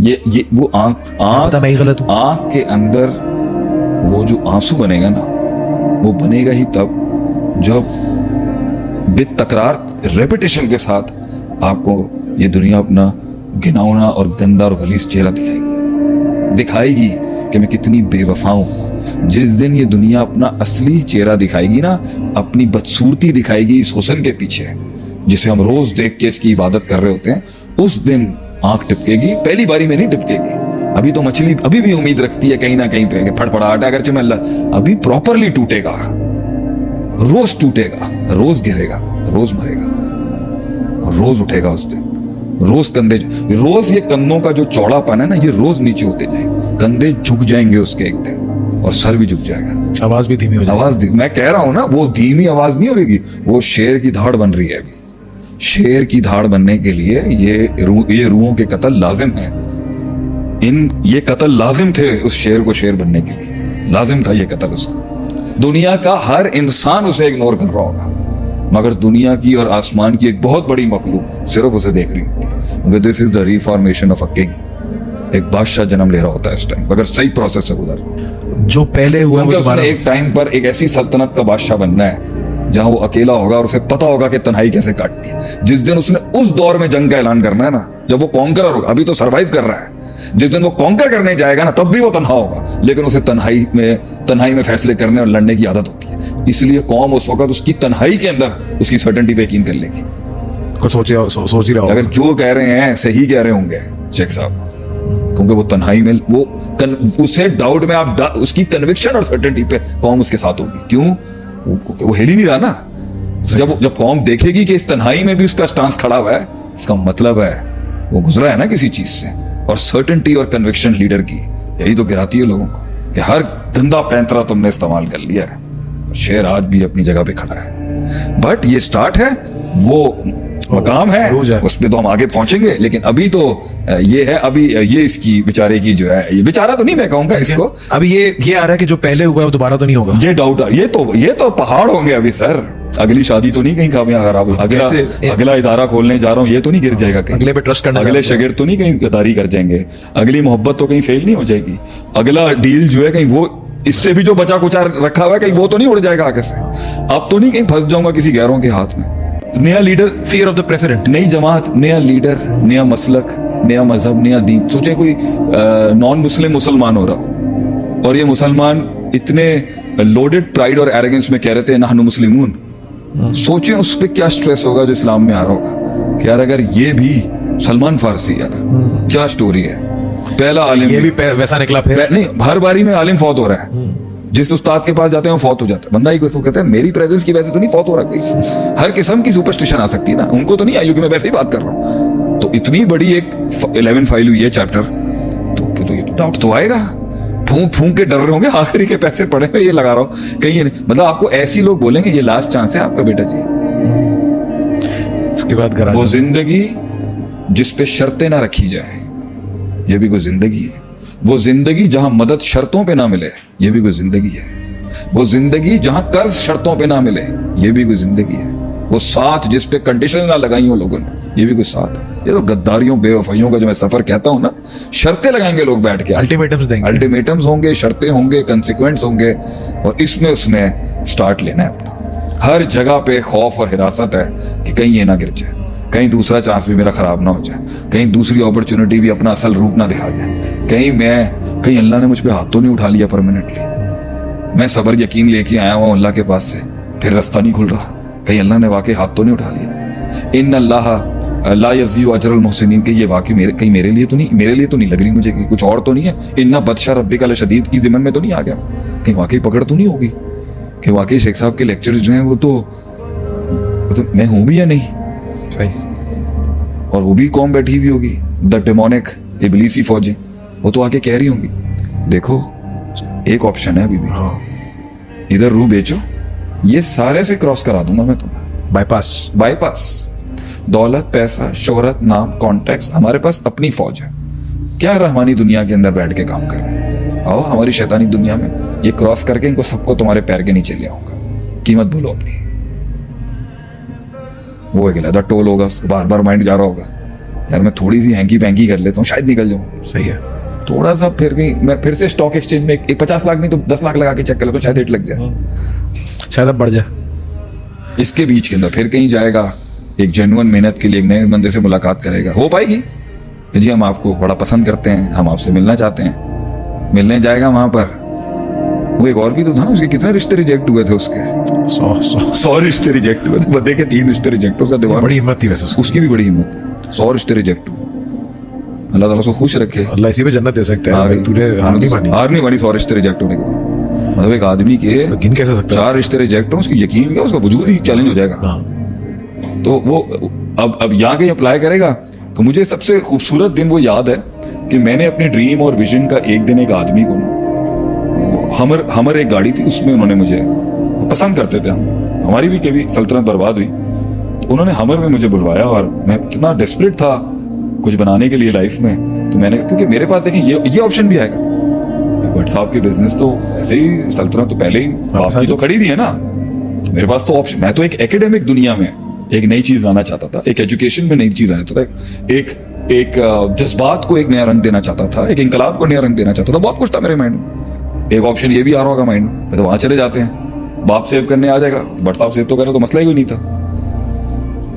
ये वो आंख मैं ही गलत हूँ। आंख के अंदर वो जो आंसू बनेगा ना, वो बनेगा ही तब जब बेतकरार रेपिटेशन के साथ आपको ये दुनिया अपना घिनौना और गंदा और गलीज चेहरा दिखाएगी कि मैं कितनी बेवफा हूं। जिस दिन ये दुनिया अपना असली चेहरा दिखाएगी ना, अपनी बदसूरती दिखाएगी इस हुस्न के पीछे जिसे हम रोज देख के इसकी इबादत कर रहे होते हैं, उस दिन आंख टिपकेगी। पहली बारी में नहीं टिपकेगी। अभी तो मछली अभी भी उम्मीद रखती है कहीं ना कहीं पे फड़फड़ाहट, अगर मैं अभी प्रॉपरली टूटेगा, रोज टूटेगा, रोज गिरेगा, रोज मरेगा, रोज उठेगा उस दिन। रोज कंधे, रोज ये कंधों का जो चौड़ापन है ना, ये रोज नीचे होते जाएंगे, कंधे झुक जाएंगे उसके एक दिन, और सर भी झुक जाएगा, आवाज भी धीमी हो जाएगी। मैं कह रहा हूं ना, वो धीमी आवाज नहीं होगी, वो शेर की धाड़ बन रही है अभी। शेर की धाड़ बनने के लिए ये रूहों के कत्ल लाजिम है। ये कत्ल लाजिम थे उस शेर को शेर बनने के लिए, लाजिम था ये कत्ल उसका। दुनिया का हर इंसान उसे इग्नोर कर रहा होगा, मगर दुनिया की और आसमान की एक बहुत बड़ी मखलूक सिर्फ उसे देख रही होती है। This is the reformation of a king. एक बादशाह जन्म ले रहा होता है इस टाइम, अगर सही प्रोसेस से गुजर। जो पहले हुआ वो उसने एक टाइम पर एक ऐसी सल्तनत का बादशाह बनना है जहां वो अकेला होगा और उसे पता होगा कि तन्हाई कैसे काटनी है। जिस दिन उसने उस दौर में जंग का ऐलान करना है ना, जब वो कॉन्करर होगा, अभी तो सर्वाइव कर रहा है, जिस दिन वो कॉन्कर करने जाएगा ना, तब भी वो तन्हा होगा, लेकिन उसे तन्हाई में फैसले करने और लड़ने की आदत होती है। इसलिए कौम उस वक्त उसकी तन्हाई के अंदर उसकी सर्टेनिटी पे यकीन कर लेगी। सोच ही रहा, अगर जो कह रहे हैं सही कह रहे होंगे शेख साहब, क्योंकि वो तन्हाई में उसे डाउट में आप उसकी कन्विक्शन और सर्टेनिटी पे कौम उसके साथ होगी। क्यों? वो हिल ही नहीं रहा ना। जब कौम देखेगी कि इस तन्हाई में भी उसका स्टांस खड़ा हुआ है, इसका मतलब है वो गुजरा है ना किसी चीज से। और सर्टेनिटी और कन्विक्शन लीडर की यही तो गिराती है लोगों को, कि हर गंदा पैंतरा तुमने इस्तेमाल कर लिया है। शेर आज भी अपनी जगह पे खड़ा है, बट ये स्टार्ट है, वो मकाम है, उसमें तो हम आगे पहुंचेंगे। लेकिन अभी तो ये है, अभी ये इसकी बेचारे की जो है, ये बेचारा तो नहीं मैं कहूंगा इसको, अभी ये आ रहा है कि जो पहले हुआ है वो दोबारा तो नहीं होगा। ये डाउट, ये तो पहाड़ होंगे अभी सर। अगली शादी तो नहीं कहीं खराब, अगला इदारा खोलने जा रहा हूँ ये तो नहीं गिर जाएगा कहीं, अगले पे ट्रस्ट करना, अगले शागिर्द तो नहीं कहीं गद्दारी कर जाएंगे, अगली मोहब्बत तो कहीं फेल नहीं हो जाएगी, अगला डील जो है कहीं वो इससे भी जो बचा कुचा रखा हुआ है कहीं वो तो नहीं उड़ जाएगा आगे से। अब तो नहीं कहीं फंस जाऊंगा किसी गैरों के हाथ में। नया leader, fear of the president, नई जमात, नया लीडर, नया मसलक, नया मजहब, नया दीन। सोचे कोई नॉन मुस्लिम मुसलमान हो रहा और ये मुसलमान इतने लोडेड प्राइड और एरोगेंस में कह रहे थे नहनु मुस्लिमून। सोचे उस पर क्या स्ट्रेस होगा जो इस्लाम में आ रहा होगा कि यार अगर ये भी सलमान फारसी, यार क्या स्टोरी है। पहला आलिम, ये भी वैसा निकला फिर नहीं, हर बारी में आलिम फौत हो रहा है। जिस उस्ताद के पास जाते हैं फौत हो जाता है बंदा। ही कहते हैं मेरी प्रेजेंस की वजह से तो नहीं फौत हो रहा कोई। हर किस्म की सुपरस्टिशन आ सकती है ना, उनको तो नहीं आई, क्योंकि मैं वैसे ही बात कर रहा हूँ। तो इतनी बड़ी एक 11 फाइल हुई है चैप्टर, तो ये तो डाउट तो आएगा। फूंक के डर रहे होंगे, आखिरी के पैसे पड़े हुए, ये लगा रहा हूं कहीं नहीं। मतलब आपको ऐसी लोग बोलेंगे ये लास्ट चांस है आपका बेटा जी। इसके बाद वो जिंदगी जिस पे शर्तें ना रखी जाए, ये भी कोई जिंदगी है। वो जिंदगी जहां मदद शर्तों पे ना मिले, ये भी कोई जिंदगी है। वो जिंदगी जहां कर्ज शर्तों पे ना मिले, ये भी कोई जिंदगी है। वो साथ जिस पे कंडीशन ना लगाई हो लोगों ने, ये भी कोई साथ है। ये तो गद्दारियों बेवफाइयों का जो मैं सफर कहता हूं ना, शर्तें लगाएंगे लोग बैठ के, अल्टीमेटम्स देंगे, अल्टीमेटम्स होंगे, शर्तें होंगे, कंसिक्वेंस होंगे, और इसमें उसने स्टार्ट लेना है अपना। हर जगह पे खौफ और हिरासत है कि कहीं ये ना गिर जाए, कहीं दूसरा चांस भी मेरा खराब ना हो जाए, कहीं दूसरी अपॉर्चुनिटी भी अपना असल रूप ना दिखा जाए, कहीं अल्लाह ने मुझ पे हाथ तो नहीं उठा लिया परमानेंटली। मैं सब्र यकीन लेके आया हूँ अल्लाह के पास से, फिर रास्ता नहीं खुल रहा, कहीं अल्लाह ने वाकई हाथ तो नहीं उठा लिया। इन्ना अल्लाह ला यज़ीउ अजरल मुहसिनीन, के ये वाकई कहीं मेरे लिए तो नहीं लग रही मुझे कि कुछ और तो नहीं है। इन्ना बदशा रब्बिका लशदीद की ज़िम्मन में तो नहीं आ गया, कहीं वाकई पकड़ तो नहीं होगी कि वाकई शेख साहब के लेक्चर जो हैं वो तो मैं हूं भी या नहीं सही, और वो भी कौम बैठी हुई होगी, द डेमोनिक इब्लीसी फौजी, वो तो आके कह रही होंगी देखो एक ऑप्शन है अभी भी, इधर रू बेचो, ये सारे से क्रॉस करा दूंगा मैं तुम्हें। बाईपास दौलत, पैसा, शोहरत, नाम, कॉन्टैक्ट्स, हमारे पास अपनी फौज है। क्या रहमानी दुनिया के अंदर बैठ के काम कर रहे हैं, आओ हमारी शैतानी दुनिया में ये क्रॉस करके इनको सबको तुम्हारे पैर के नीचे ले आऊंगा। कीमत बोलो अपनी, वो एक टोल होगा, बार बार माइंड जा रहा होगा यार मैं थोड़ी सी हैंकी पैंकी कर लेता हूँ, शायद निकल जाऊँ। सही है। थोड़ा सा फिर कहीं मैं फिर से स्टॉक एक्सचेंज में एक 50 लाख नहीं तो 10 लाख लगा के चेक कर लेता हूँ, शायद हिट लग जाए। शायद अब बढ़ जाए। इसके बीच के अंदर फिर कहीं जाएगा, एक जेन्युइन मेहनत के लिए एक नए बंदे से मुलाकात करेगा, हो पाएगी कि जी हम आपको बड़ा पसंद करते हैं, हम आपसे मिलना चाहते हैं, मिलने जाएगा वहां पर। वो एक और भी तो था ना, उसके कितने रिश्ते रिजेक्ट हुए थे, उसके 100 रिश्ते रिजेक्ट हुए थे, बंदे के 3 रिश्ते रिजेक्ट हो गए। बड़ी हिम्मत थी वैसे उसकी। उसकी भी बड़ी हिम्मत, 100 रिश्ते रिजेक्ट हुए। अल्लाह ताला उसको खुश रखे। अल्लाह इसी पे जन्नत दे सकता है भाई, तूने हार नहीं मानी। हार नहीं मानी 100 रिश्ते रिजेक्ट होने के बाद। मतलब एक आदमी के तो गिन कैसे सकता है? 4 रिश्ते रिजेक्ट हो, उसकी यकीन क्या, उसका वजूद ही चैलेंज हो जाएगा। हाँ। तो वो अब यहाँ कहीं अप्लाई करेगा तो मुझे सबसे खूबसूरत दिन वो याद है कि मैंने अपने ड्रीम और विजन का एक दिन एक आदमी को ना, हमर एक गाड़ी थी, उसमें उन्होंने मुझे पसंद करते थे, हमारी भी कभी सल्तनत बर्बाद हुई तो उन्होंने हमर में मुझे बुलवाया और मैं इतना डेस्परेट था कुछ बनाने के लिए लाइफ में। तो मैंने, क्योंकि मेरे पास देखें ये ऑप्शन भी आएगा, भट्ट साहब की बिजनेस तो ऐसे ही सल्तनत तो पहले ही आपकी तो खड़ी थी है ना, तो मेरे पास तो ऑप्शन, मैं तो एक एकेडमिक दुनिया में एक नई चीज लाना चाहता था, एक एजुकेशन में नई चीज लाना चाहता था, एक जज्बात को एक नया रंग देना चाहता था, एक इंकलाब को नया रंग देना चाहता था। बहुत कुछ था मेरे माइंड में। एक ऑप्शन ये भी आ रहा होगा माइंड में, तो वहां चले जाते हैं, बाप सेव करने आ जाएगा, भट्ट साहब सेव तो करे तो मसला ही कोई नहीं था।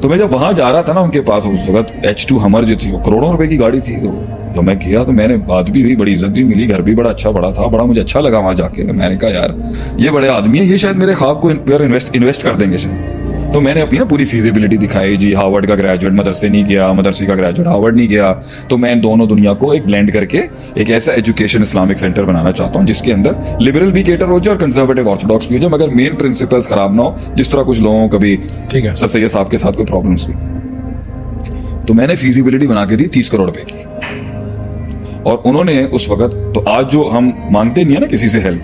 तो मैं जब वहां जा रहा था ना उनके पास, उस वक्त H2 हमर जो थी वो करोड़ों रुपए की गाड़ी थी, तो जब मैं गया तो मैंने बात भी हुई, बड़ी इज्जत भी मिली, घर भी बड़ा अच्छा बड़ा था, बड़ा मुझे अच्छा लगा वहां जाके। मैंने कहा यार ये बड़े आदमी है, ये शायद मेरे ख्वाब को इन्वेस्ट कर देंगे शायद। तो मैंने अपनी ना पूरी फीजिबिलिटी दिखाई, जी हार्वर्ड का ग्रेजुएट, मदरसे नहीं गया, मदरसे का ग्रेजुएट, हार्वर्ड नहीं गया, तो मैं दोनों दुनिया को एक ब्लेंड करके एक ऐसा एजुकेशन इस्लामिक सेंटर बनाना चाहता हूँ जिसके अंदर लिबरल भी केटर हो जाए और कंजर्वेटिव ऑर्थोडॉक्स भी हो जाए, मगर मेन प्रिंसिपल्स खराब ना हो, जिस तरह कुछ लोगों को कभी ठीक है सर सैयद साहब के साथ कोई प्रॉब्लम्स हुई। तो मैंने फीजिबिलिटी बना के दी 30 करोड़ रुपए की, और उन्होंने उस वक्त, तो आज जो हम मांगते नहीं है ना किसी से हेल्प,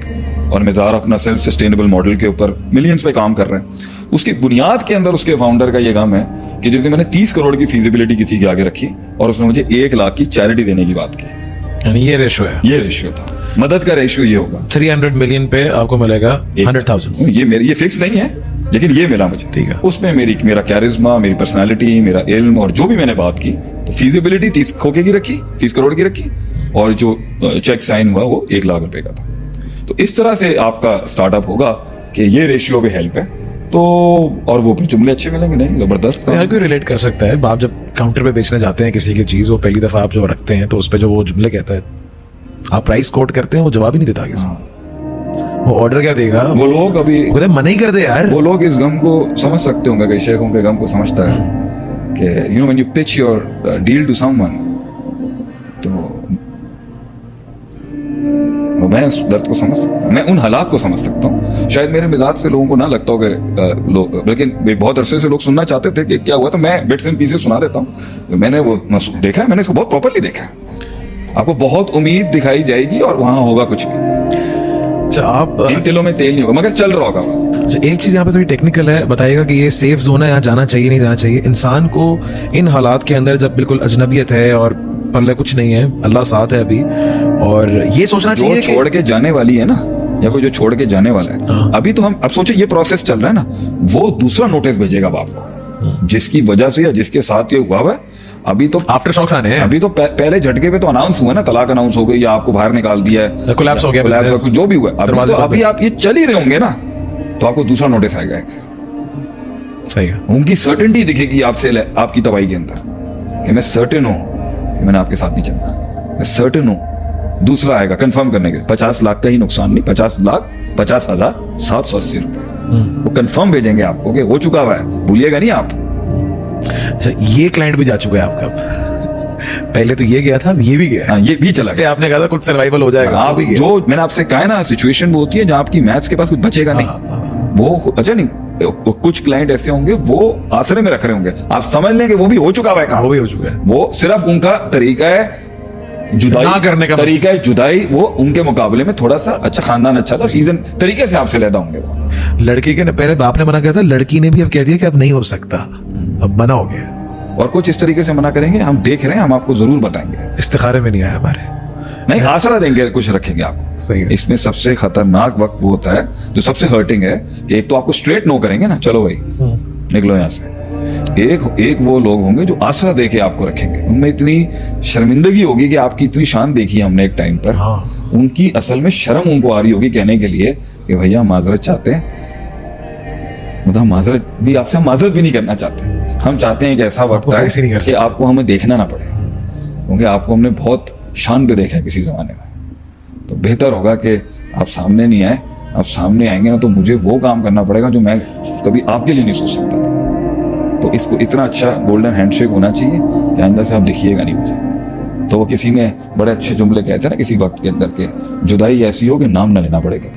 और मज़ार अपना सेल्फ सस्टेनेबल मॉडल के ऊपर मिलियंस पे काम कर रहे हैं, उसकी बुनियाद के अंदर उसके फाउंडर का ये काम है कि जिस दिन मैंने 30 करोड़ की फीजिबिलिटी किसी के आगे रखी और उसने मुझे 1 लाख की चैरिटी देने की बात की, यानी ये रेशो है, ये रेशियो था, मदद का रेशियो ये होगा। 300 मिलियन पे आपको मिलेगा 100,000। ये फिक्स नहीं है, लेकिन ये मिला मुझे। ठीक है। उसमें मेरा कैरिज्मा, मेरी पर्सनालिटी, मेरा इल्म और जो भी मैंने बात की, तो फीजिबिलिटी 30 खोके की रखी, 30 करोड़ की रखी, और जो चेक साइन हुआ वो 1 लाख रुपए का था। तो इस तरह से आपका स्टार्टअप होगा कि ये रेशियो पे हेल्प है, तो और वो फिर जुमले अच्छे मिलेंगे, नहीं जबरदस्त। हर कोई रिलेट कर सकता है। आप जब काउंटर पे बेचने जाते हैं किसी की चीज, वो पहली दफा आप जो रखते हैं तो उस पे जो वो जुमले कहता है, आप प्राइस कोट करते हैं, वो जवाब ही नहीं देता आगे से। वो ऑर्डर क्या देगा, वो लोग अभी मना ही कर दे यार। वो लोग इस गम को समझ सकते होंगे कि शेखों के गम को समझता है कि you know when you pitch your deal to someone, तो मैं उस दर्द को समझ सकता हूँ, मैं उन हालात को समझ सकता हूँ। शायद मेरे मिजाज से लोगों को ना लगता हो कि लोग, लेकिन बहुत अरसे से लोग सुनना चाहते थे कि क्या हुआ, तो मैं बिट्स एंड पीसेस सुना देता हूँ। मैंने वो देखा है, मैंने इसको बहुत प्रॉपर्ली देखा है। आपको बहुत उम्मीद दिखाई जाएगी और वहां होगा कुछ भी, अच्छा आप इन तिलों में तेल नहीं होगा, मगर चल रहा होगा। अच्छा, एक चीज यहाँ पे थोड़ी टेक्निकल है, बताइएगा कि ये सेफ जोन है, यहाँ जाना चाहिए नहीं जाना चाहिए इंसान को इन हालात के अंदर, जब बिल्कुल अजनबियत है और पल्ले कुछ नहीं है, अल्लाह साथ है अभी, और ये सोचना चाहिए जो छोड़ के जाने वाली है ना, या कोई जो छोड़ के जाने वाला है, हाँ। अभी तो हम अब सोचे ये प्रोसेस चल रहा है ना, वो दूसरा नोटिस भेजेगा बाप को, जिसकी वजह से या जिसके साथ ये हुआ है। अभी तो आफ्टर शॉक्स आने हैं। अभी तो पहले झटके पे तो अनाउंस हुआ ना, तलाक अनाउंस हो गई या आपको बाहर निकाल दिया है, कोलैप्स हो गया, collapse business, हो गया, जो भी हुआ है। दरवाजे अभी बंद। आप ये चल ही रहे होंगे ना, तो आपको दूसरा नोटिस आएगा एक, सही है। उनकी सर्टेनिटी दिखेगी आपसे, आपकी तबाही के अंदर, कि मैं सर्टेन हूं कि मैंने आपके साथ नहीं चलना, मैं सर्टेन हूं। दूसरा आएगा कंफर्म करने के, 50 लाख का ही नुकसान नहीं, 50,50,780 रुपए, वो कंफर्म भेजेंगे आपको कि हो चुका हुआ है, भूलिएगा नहीं आप। अच्छा, ये क्लाइंट भी जा चुका है आपका पहले तो ये गया था, अब ये भी गया। हाँ, ये भी चला इस पे गया। आपने कहा था कुछ सर्वाइवल हो जाएगा, आप भी गया। जो मैंने आपसे कहा है ना, सिचुएशन वो होती है जहां आपकी मैथ्स के पास कुछ बचेगा नहीं, वो अच्छा नहीं, कुछ क्लाइंट ऐसे होंगे वो आसरे में रख रहे होंगे, आप समझ लें कि वो भी हो चुका हुआ है काम, वो भी हो चुका है। वो सिर्फ उनका तरीका है जुदाई ना करने का, तरीका है जुदाई, वो उनके मुकाबले में थोड़ा सा अच्छा खानदान, अच्छा सा सीजन तरीके से आपसे लेदा होंगे वो। लड़के के पहले बाप ने मना किया था, लड़की ने भी अब कह दिया कि अब नहीं हो सकता, अब मना हो गया। और कुछ इस तरीके से मना करेंगे, हम देख रहे हैं, हम आपको जरूर बताएंगे, इस्तिखारे में नहीं आया हमारे, नहीं आसरा देंगे, कुछ रखेंगे आपको। सही है। इसमें सबसे खतरनाक वक्त वो होता है जो सबसे हर्टिंग है, कि एक तो आपको स्ट्रेट नो करेंगे ना, चलो भाई निकलो यहाँ से, एक वो लोग होंगे जो आसरा दे के आपको रखेंगे, उनमें इतनी शर्मिंदगी होगी कि आपकी इतनी शान देखी है हमने एक टाइम पर, हाँ। उनकी असल में शर्म उनको आ रही होगी कहने के लिए कि भैया माजरत चाहते हैं, मतलब माजरत भी आपसे, हम माजरत भी नहीं करना चाहते, हम चाहते हैं कि ऐसा वक्त आपको आए face ही नहीं कर कि सकते। आपको हमें देखना ना पड़े, क्योंकि आपको हमने बहुत शान पे देखा है किसी जमाने में। तो बेहतर होगा कि आप सामने नहीं आए, आप सामने आएंगे ना तो मुझे वो काम करना पड़ेगा जो मैं कभी आपके लिए नहीं सोच सकता था। तो इसको इतना अच्छा गोल्डन हैंडशेक होना चाहिए कि आइंदा से आप दिखिएगा नहीं मुझे। तो वो किसी ने बड़े अच्छे जुमले कहते हैं ना किसी वक्त के अंदर के, जुदाई ऐसी हो कि नाम ना लेना पड़े कभी।